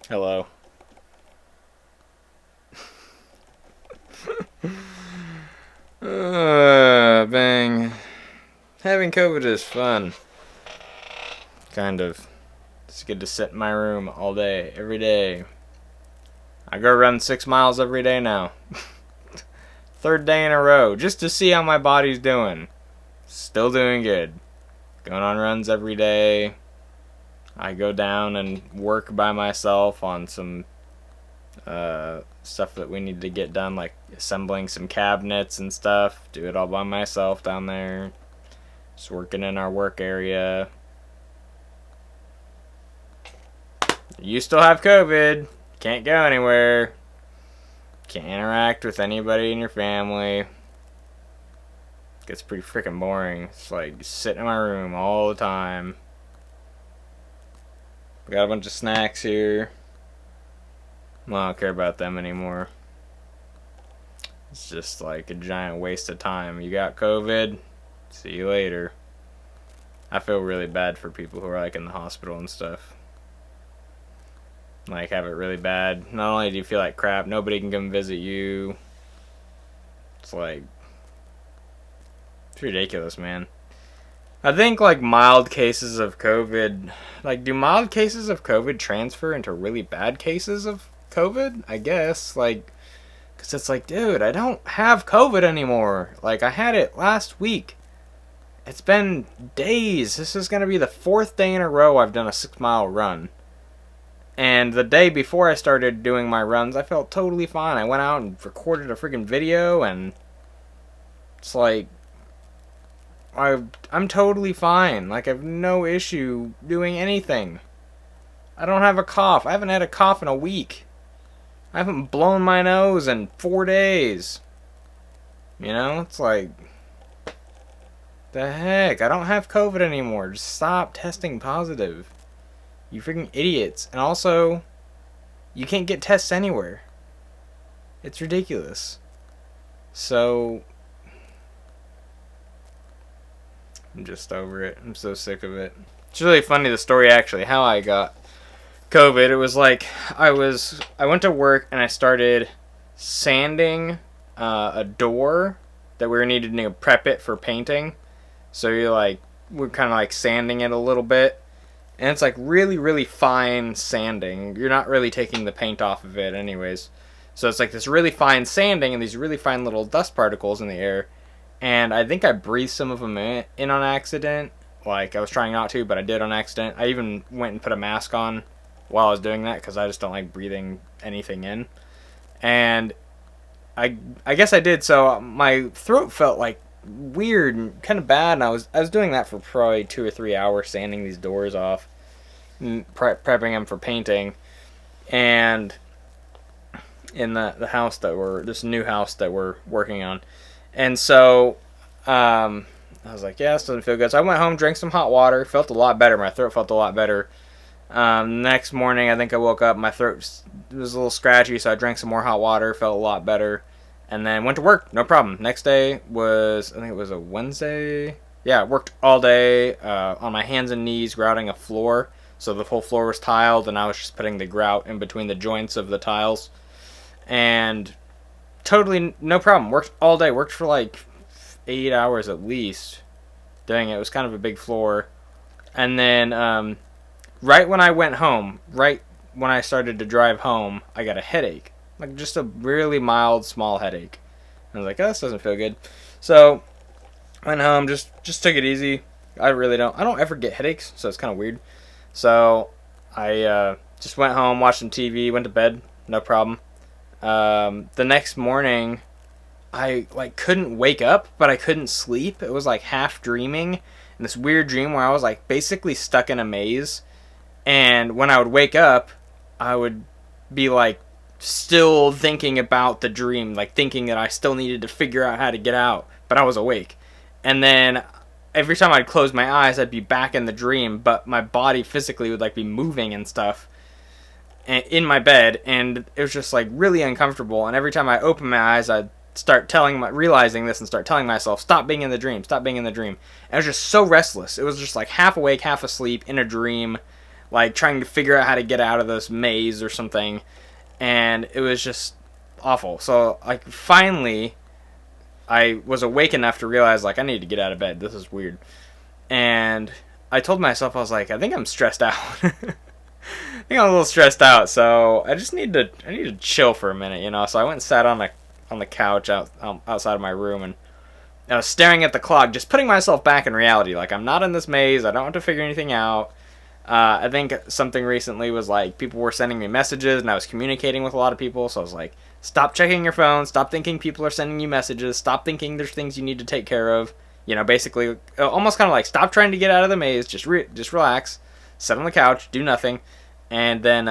Hello. Bang. Having COVID is fun. Kind of. It's good to sit in my room all day, every day. I go run 6 miles every day now. Third day in a row, just to see how my body's doing. Still doing good. Going on runs every day. I go down and work by myself on some stuff that we need to get done, like assembling some cabinets and stuff. Do it all by myself down there. Just working in our work area. You still have COVID. Can't go anywhere. Can't interact with anybody in your family. Gets pretty freaking boring. It's like sitting in my room all the time. We got a bunch of snacks here. Well, I don't care about them anymore. It's just like a giant waste of time. You got COVID? See you later. I feel really bad for people who are like in the hospital and stuff. Like have it really bad. Not only do you feel like crap, nobody can come visit you. It's like, it's ridiculous, man. I think like mild cases of COVID, like do mild cases of COVID transfer into really bad cases of COVID? I guess, like, because it's like, dude, I don't have COVID anymore. Like, I had it last week. It's been days. This is going to be the 4th day in a row I've done a 6-mile run. And the day before I started doing my runs, I felt totally fine. I went out and recorded a freaking video, and it's like, I'm totally fine. Like, I have no issue doing anything. I don't have a cough. I haven't had a cough in a week. I haven't blown my nose in 4 days. You know, it's like, the heck? I don't have COVID anymore. Just stop testing positive. You freaking idiots. And also, you can't get tests anywhere. It's ridiculous. So, I'm just over it. I'm so sick of it. It's really funny, the story actually, how I got COVID. It was like, I went to work and I started sanding a door that we needed to prep it for painting. So we're kind of like sanding it a little bit. And it's like really, really fine sanding. You're not really taking the paint off of it anyways. So it's like this really fine sanding and these really fine little dust particles in the air. And I think I breathed some of them in on accident. Like, I was trying not to, but I did on accident. I even went and put a mask on while I was doing that because I just don't like breathing anything in. And I guess I did, so my throat felt like weird and kind of bad, and I was doing that for probably 2 or 3 hours, sanding these doors off, prepping them for painting, and in the house this new house that we're working on, and so I was like, yeah, this doesn't feel good. So I went home, drank some hot water, felt a lot better. My throat felt a lot better. Next morning, I think I woke up, my throat was a little scratchy, so I drank some more hot water, felt a lot better. And then went to work, no problem. Next day was, I think it was a Wednesday. Yeah, worked all day on my hands and knees grouting a floor. So the whole floor was tiled, and I was just putting the grout in between the joints of the tiles. And totally no problem. Worked all day. Worked for like 8 hours at least doing it. It was kind of a big floor. And then right when I went home, right when I started to drive home, I got a headache. Like, just a really mild, small headache. I was like, oh, this doesn't feel good. So, went home, just took it easy. I don't ever get headaches, so it's kind of weird. So, I just went home, watched some TV, went to bed, no problem. The next morning, I, like, couldn't wake up, but I couldn't sleep. It was, like, half dreaming. And this weird dream where I was, like, basically stuck in a maze. And when I would wake up, I would be, like, still thinking about the dream, like thinking that I still needed to figure out how to get out, but I was awake. And then every time I'd close my eyes, I'd be back in the dream, but my body physically would like be moving and stuff in my bed, and it was just like really uncomfortable. And every time I opened my eyes, I'd start realizing this and start telling myself, stop being in the dream, stop being in the dream. And I was just so restless. It was just like half awake, half asleep in a dream. like trying to figure out how to get out of this maze or something, and it was just awful. So like finally I was awake enough to realize like I need to get out of bed. This is weird. And I told myself, I was like, I think I'm stressed out. I think I'm a little stressed out, so I need to chill for a minute, you know. So I went and sat on the couch outside of my room, and I was staring at the clock, just putting myself back in reality. Like, I'm not in this maze. I don't have to figure anything out. I think something recently was like people were sending me messages, and I was communicating with a lot of people. So I was like, stop checking your phone. Stop thinking people are sending you messages. Stop thinking there's things you need to take care of. You know, basically, almost kind of like stop trying to get out of the maze. Just relax, sit on the couch, do nothing, and then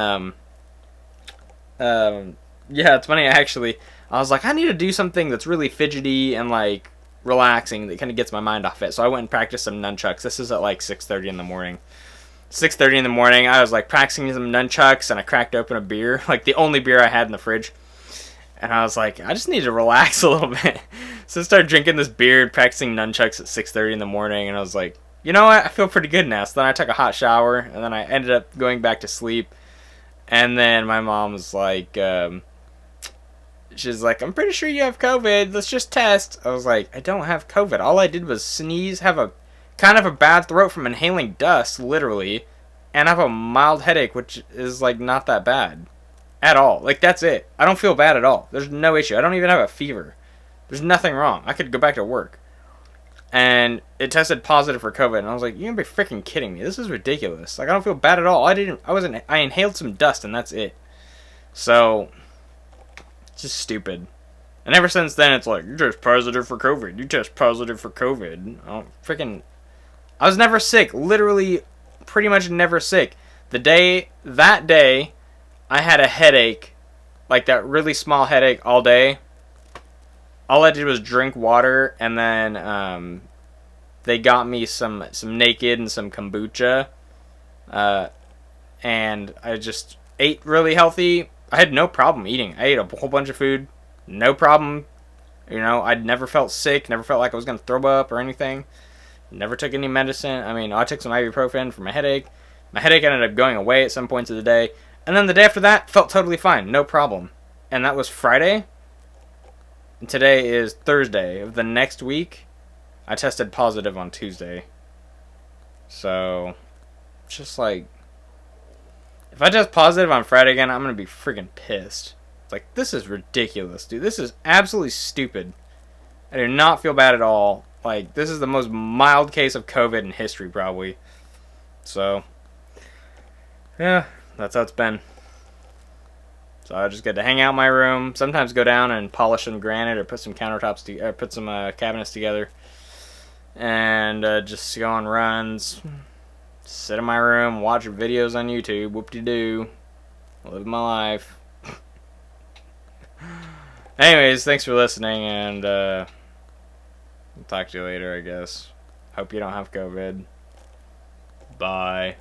yeah, it's funny actually. I was like, I need to do something that's really fidgety and like relaxing that kind of gets my mind off it. So I went and practiced some nunchucks. This is at like 6:30 in the morning. 6:30 in the morning, I was like practicing some nunchucks, and I cracked open a beer, like the only beer I had in the fridge. And I was like, I just need to relax a little bit. So I started drinking this beer, practicing nunchucks at 6:30 in the morning, and I was like, you know what? I feel pretty good now. So then I took a hot shower, and then I ended up going back to sleep. And then my mom was like, she's like, I'm pretty sure you have COVID. Let's just test. I was like, I don't have COVID. All I did was sneeze, have a kind of a bad throat from inhaling dust, literally, and I have a mild headache, which is like not that bad at all. Like, that's it. I don't feel bad at all. There's no issue. I don't even have a fever. There's nothing wrong. I could go back to work. And it tested positive for COVID, and I was like, you gotta be freaking kidding me. This is ridiculous. Like, I don't feel bad at all. I inhaled some dust, and that's it. So, it's just stupid. And ever since then, it's like, you test positive for COVID. You test positive for COVID. I was never sick. Literally, pretty much never sick. That day, I had a headache, like that really small headache all day. All I did was drink water, and then they got me some Naked and some kombucha, and I just ate really healthy. I had no problem eating. I ate a whole bunch of food, no problem. You know, I'd never felt sick, never felt like I was going to throw up or anything. Never took any medicine. I mean, I took some ibuprofen for my headache. My headache ended up going away at some points of the day. And then the day after that, felt totally fine. No problem. And that was Friday. And today is Thursday of the next week. I tested positive on Tuesday. So, just like, if I test positive on Friday again, I'm going to be freaking pissed. It's like, this is ridiculous, dude. This is absolutely stupid. I do not feel bad at all. Like, this is the most mild case of COVID in history, probably. So, yeah, that's how it's been. So I just get to hang out in my room. Sometimes go down and polish some granite or put some countertops or put some cabinets together, and just go on runs. Sit in my room, watch videos on YouTube. Whoop-de-doo, live my life. Anyways, thanks for listening, and I'll talk to you later, I guess. Hope you don't have COVID. Bye.